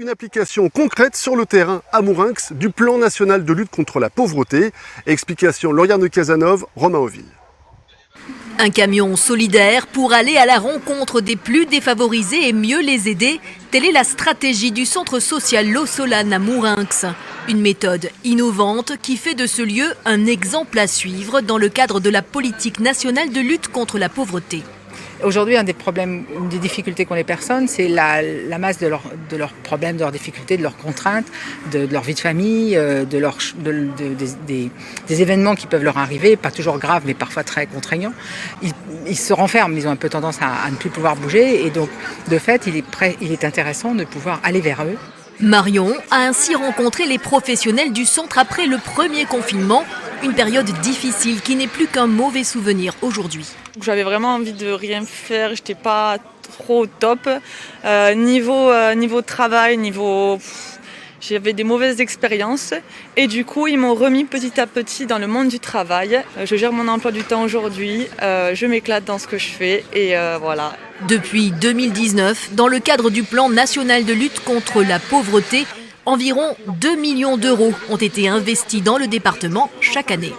Une application concrète sur le terrain à Mourinx du plan national de lutte contre la pauvreté. Explication Lauriane Casanov, Romain Auville. Un camion solidaire pour aller à la rencontre des plus défavorisés et mieux les aider. Telle est la stratégie du centre social L'Eau Solane à Mourinx. Une méthode innovante qui fait de ce lieu un exemple à suivre dans le cadre de la politique nationale de lutte contre la pauvreté. Aujourd'hui, un des problèmes, une des difficultés qu'ont les personnes, c'est la masse de leurs problèmes, de leurs difficultés, de leurs contraintes, de leur vie de famille, des événements qui peuvent leur arriver, pas toujours graves, mais parfois très contraignants. Ils se renferment, ils ont un peu tendance à ne plus pouvoir bouger, et donc, de fait, il est intéressant de pouvoir aller vers eux. Marion a ainsi rencontré les professionnels du centre après le premier confinement, une période difficile qui n'est plus qu'un mauvais souvenir aujourd'hui. J'avais vraiment envie de rien faire, j'étais pas trop au top. Niveau travail, j'avais des mauvaises expériences et du coup ils m'ont remis petit à petit dans le monde du travail. Je gère mon emploi du temps aujourd'hui, je m'éclate dans ce que je fais et voilà. Depuis 2019, dans le cadre du plan national de lutte contre la pauvreté, environ 2 millions d'euros ont été investis dans le département chaque année.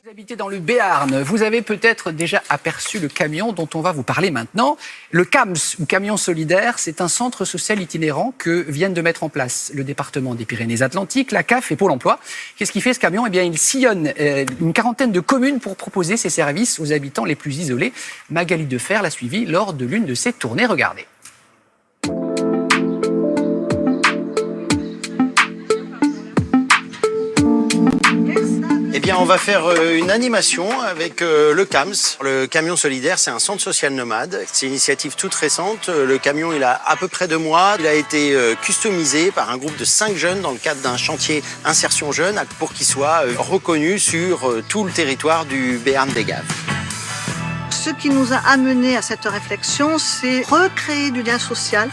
Vous habitez dans le Béarn, vous avez peut-être déjà aperçu le camion dont on va vous parler maintenant. Le CAMS, ou Camion Solidaire, c'est un centre social itinérant que viennent de mettre en place le département des Pyrénées-Atlantiques, la CAF et Pôle emploi. Qu'est-ce qu'il fait ce camion ? Eh bien, il sillonne une quarantaine de communes pour proposer ses services aux habitants les plus isolés. Magali Defer l'a suivi lors de l'une de ses tournées. Regardez. Eh bien, on va faire une animation avec le CAMS. Le camion solidaire, c'est un centre social nomade. C'est une initiative toute récente. Le camion, il a à peu près 2 mois. Il a été customisé par un groupe de 5 jeunes dans le cadre d'un chantier insertion jeune pour qu'il soit reconnu sur tout le territoire du Béarn-Bégave. Ce qui nous a amené à cette réflexion, c'est recréer du lien social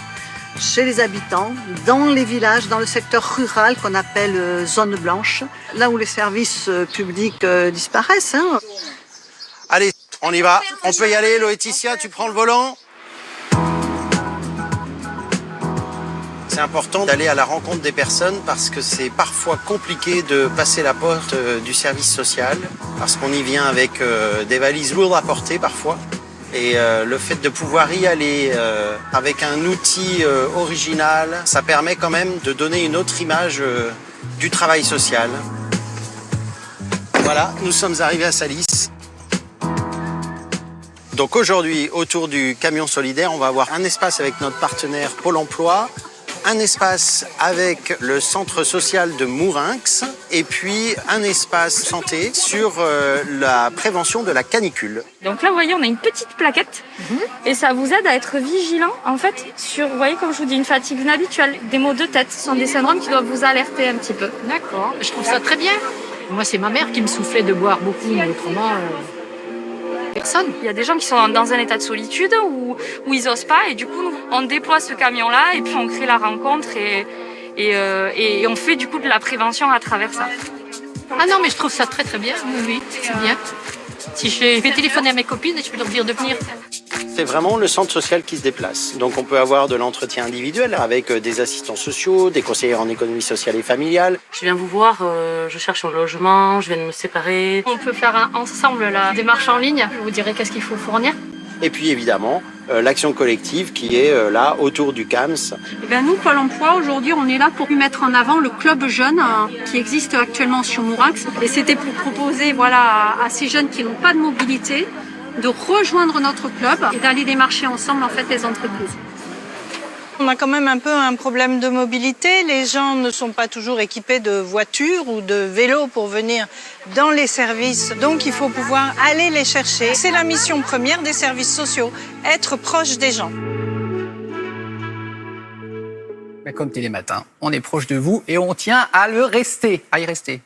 chez les habitants, dans les villages, dans le secteur rural qu'on appelle zone blanche, là où les services publics disparaissent. Allez, on y va. On peut y aller. Laetitia, tu prends le volant. C'est important d'aller à la rencontre des personnes parce que c'est parfois compliqué de passer la porte du service social parce qu'on y vient avec des valises lourdes à porter parfois. Et le fait de pouvoir y aller avec un outil original, ça permet quand même de donner une autre image du travail social. Voilà, nous sommes arrivés à Salis. Donc aujourd'hui, autour du camion solidaire, on va avoir un espace avec notre partenaire Pôle emploi, un espace avec le centre social de Mourinx et puis un espace santé sur la prévention de la canicule. Donc là, vous voyez, on a une petite plaquette et ça vous aide à être vigilant en fait sur, vous voyez, comme je vous dis, une fatigue inhabituelle, des maux de tête. Ce sont des syndromes qui doivent vous alerter un petit peu. D'accord, je trouve ça très bien. Moi, c'est ma mère qui me soufflait de boire beaucoup, mais autrement... Personne. Il y a des gens qui sont dans un état de solitude où ils n'osent pas et du coup on déploie ce camion-là et puis on crée la rencontre et on fait du coup de la prévention à travers ça. Ah non mais je trouve ça très très bien, oui, c'est bien. Si je vais téléphoner à mes copines et je vais leur dire de venir. C'est vraiment le centre social qui se déplace. Donc on peut avoir de l'entretien individuel avec des assistants sociaux, des conseillers en économie sociale et familiale. Je viens vous voir, je cherche un logement, je viens de me séparer. On peut faire ensemble la démarche en ligne, je vous dirai qu'est-ce qu'il faut fournir. Et puis évidemment, l'action collective qui est là autour du CAMS. Eh bien, nous, Pôle emploi, aujourd'hui, on est là pour mettre en avant le club jeune qui existe actuellement sur Mourinx. Et c'était pour proposer à ces jeunes qui n'ont pas de mobilité de rejoindre notre club et d'aller démarcher ensemble en fait les entreprises. On a quand même un peu un problème de mobilité. Les gens ne sont pas toujours équipés de voitures ou de vélos pour venir dans les services. Donc il faut pouvoir aller les chercher. C'est la mission première des services sociaux, être proche des gens. Comme Télématin, on est proche de vous et on tient à y rester.